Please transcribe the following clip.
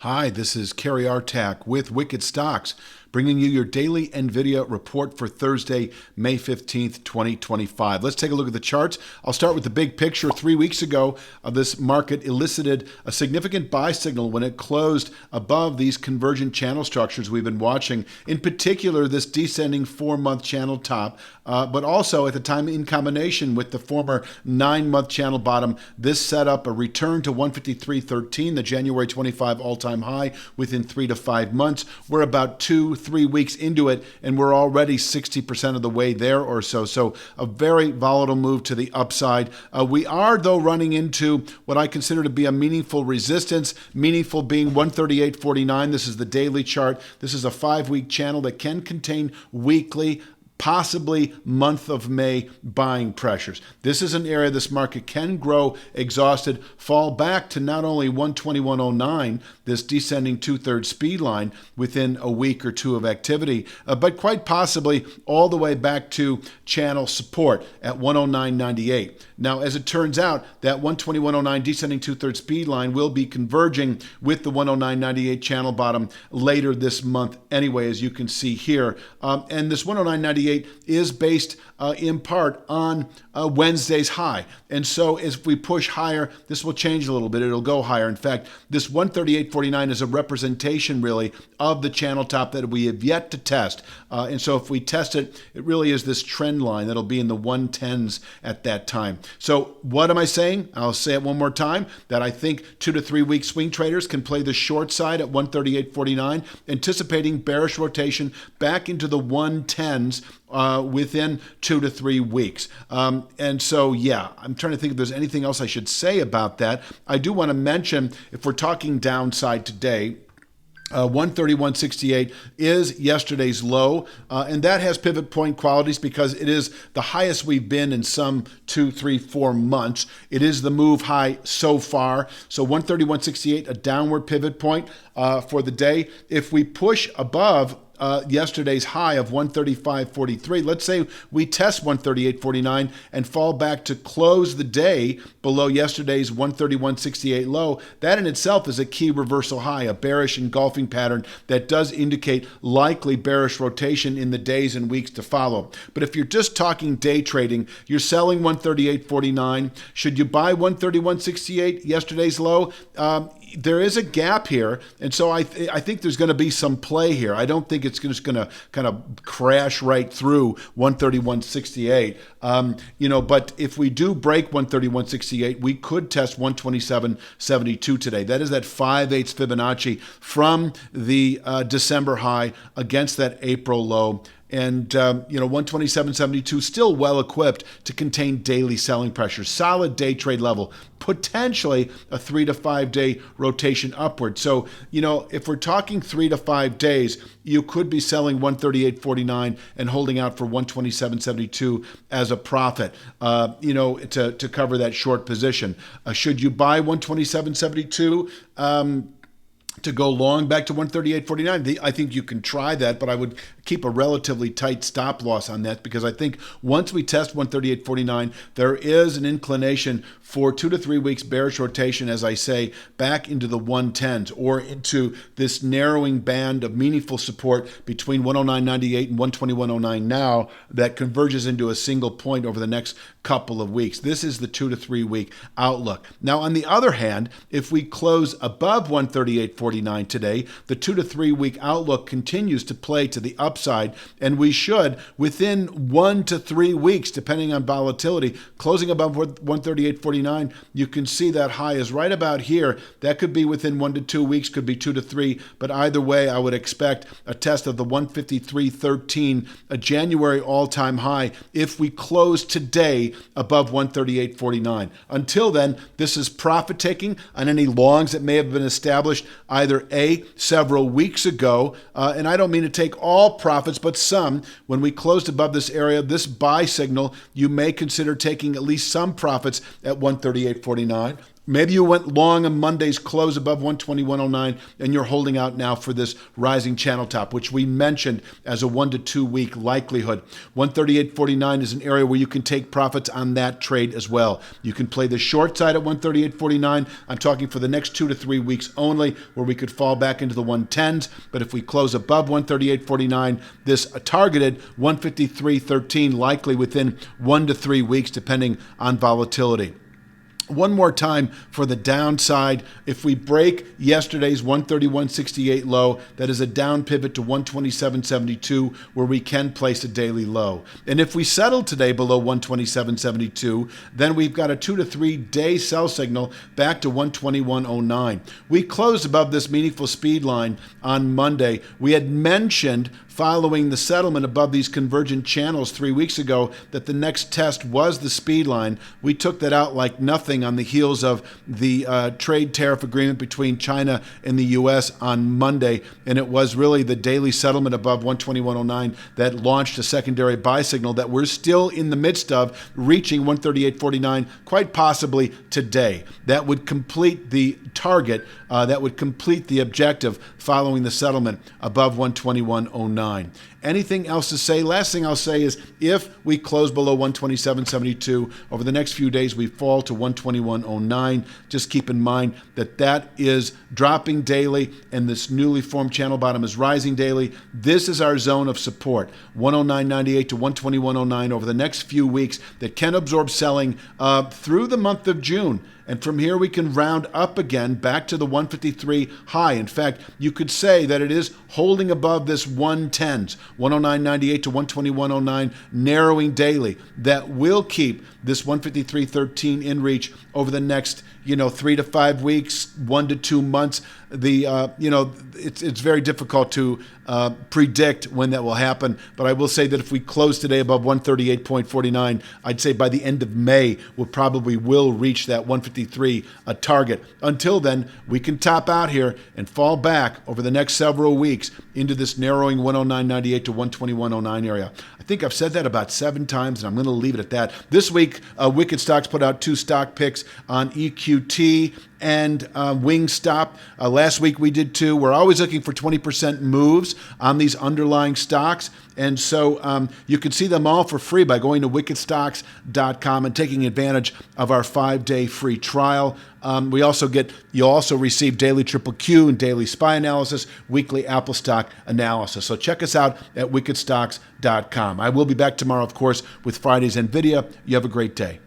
Hi, this is Kerry Artak with Wicked Stocks, bringing you your daily NVIDIA report for Thursday, May 15th, 2025. Let's take a look at the charts. I'll start with the big picture. 3 weeks ago, this market elicited a significant buy signal when it closed above these convergent channel structures we've been watching, in particular this descending 4-month channel top, but also at the time in combination with the former 9-month channel bottom. This set up a return to 153.13, the January 25 all-time high within 3 to 5 months. We're about 2-3 weeks into it, and we're already 60% of the way there or so. So a very volatile move to the upside. We are, though, running into what I consider to be a meaningful resistance, meaningful being 138.49. This is the daily chart. This is a 5-week channel that can contain weekly, possibly month of May buying pressures. This is an area this market can grow exhausted, fall back to not only 121.09, this descending 2/3 speed line within a week or two of activity, but quite possibly all the way back to channel support at 109.98. Now, as it turns out, that 121.09 descending 2/3 speed line will be converging with the 109.98 channel bottom later this month anyway, as you can see here. And this 109.98 is based in part on Wednesday's high. And so as we push higher, this will change a little bit. It'll go higher. In fact, this 138.49 is a representation really of the channel top that we have yet to test. And so if we test it, it really is this trend line that'll be in the 110s at that time. So what am I saying? I'll say it one more time, that I think 2 to 3 week swing traders can play the short side at 138.49, anticipating bearish rotation back into the 110s within 2 to 3 weeks. And so, yeah, I'm trying to think if there's anything else I should say about that. I do want to mention, if we're talking downside today, 131.68 is yesterday's low, and that has pivot point qualities because it is the highest we've been in some 2, 3, 4 months. It is the move high so far. So 131.68, a downward pivot point for the day. If we push above yesterday's high of 135.43. Let's say we test 138.49 and fall back to close the day below yesterday's 131.68 low. That in itself is a key reversal high, a bearish engulfing pattern that does indicate likely bearish rotation in the days and weeks to follow. But if you're just talking day trading, you're selling 138.49. Should you buy 131.68, yesterday's low? There is a gap here, and so I think there's going to be some play here. I don't think it's just going to kind of crash right through 131.68. But if we do break 131.68, we could test 127.72 today. That is that 5/8 Fibonacci from the December high against that April low. And, 127.72 still well equipped to contain daily selling pressure, solid day trade level, potentially a 3 to 5 day rotation upward. So, if we're talking 3 to 5 days, you could be selling 138.49 and holding out for 127.72 as a profit, to cover that short position. Should you buy 127.72? To go long back to 138.49, I think you can try that, but I would keep a relatively tight stop loss on that because I think once we test 138.49, there is an inclination for 2 to 3 weeks bearish rotation, as I say, back into the 110s or into this narrowing band of meaningful support between 109.98 and 121.09 now that converges into a single point over the next couple of weeks. This is the 2 to 3 week outlook. Now, on the other hand, if we close above 138.49 today, the 2 to 3 week outlook continues to play to the upside, and we should, within 1 to 3 weeks, depending on volatility, closing above 138.49, you can see that high is right about here. That could be within 1 to 2 weeks, could be 2 to 3, but either way, I would expect a test of the 153.13, a January all-time high, if we close today above 138.49. Until then, this is profit taking on any longs that may have been established either several weeks ago, and I don't mean to take all profits, but some. When we closed above this area, this buy signal, you may consider taking at least some profits at 138.49. Maybe you went long on Monday's close above 121.09 and you're holding out now for this rising channel top, which we mentioned as a 1 to 2 week likelihood. 138.49 is an area where you can take profits on that trade as well. You can play the short side at 138.49. I'm talking for the next 2 to 3 weeks only, where we could fall back into the 110s. But if we close above 138.49, this targeted 153.13 likely within 1 to 3 weeks, depending on volatility. One more time for the downside. If we break yesterday's 131.68 low, that is a down pivot to 127.72, where we can place a daily low. And if we settle today below 127.72, then we've got a 2 to 3 day sell signal back to 121.09. We closed above this meaningful speed line on Monday. We had mentioned, following the settlement above these convergent channels 3 weeks ago, that the next test was the speed line. We took that out like nothing on the heels of the trade tariff agreement between China and the U.S. on Monday, and it was really the daily settlement above 121.09 that launched a secondary buy signal that we're still in the midst of, reaching 138.49 quite possibly today. That would complete the target, that would complete the objective following the settlement above 121.09. Anything else to say? Last thing I'll say is, if we close below 127.72 over the next few days, we fall to 121.09. Just keep in mind that that is dropping daily and this newly formed channel bottom is rising daily. This is our zone of support, 109.98 to 121.09 over the next few weeks, that can absorb selling through the month of June. And from here, we can round up again back to the 153 high. In fact, you could say that it is holding above this 110s, 109.98 to 121.09, narrowing daily. That will keep this 153.13 in reach over the next 3 to 5 weeks, 1 to 2 months. It's very difficult to predict when that will happen. But I will say that if we close today above 138.49, I'd say by the end of May, we probably will reach that 153 target. Until then, we can top out here and fall back over the next several weeks into this narrowing 109.98 to 121.09 area. I think I've said that about 7 times, and I'm going to leave it at that. This week, Wicked Stocks put out 2 stock picks on EQT and Wingstop. Last week we did 2. We're always looking for 20% moves on these underlying stocks. And so you can see them all for free by going to wickedstocks.com and taking advantage of our 5-day free trial. You'll also receive daily Triple Q and daily SPY analysis, weekly Apple stock analysis. So check us out at wickedstocks.com. I will be back tomorrow, of course, with Friday's NVIDIA. You have a great day.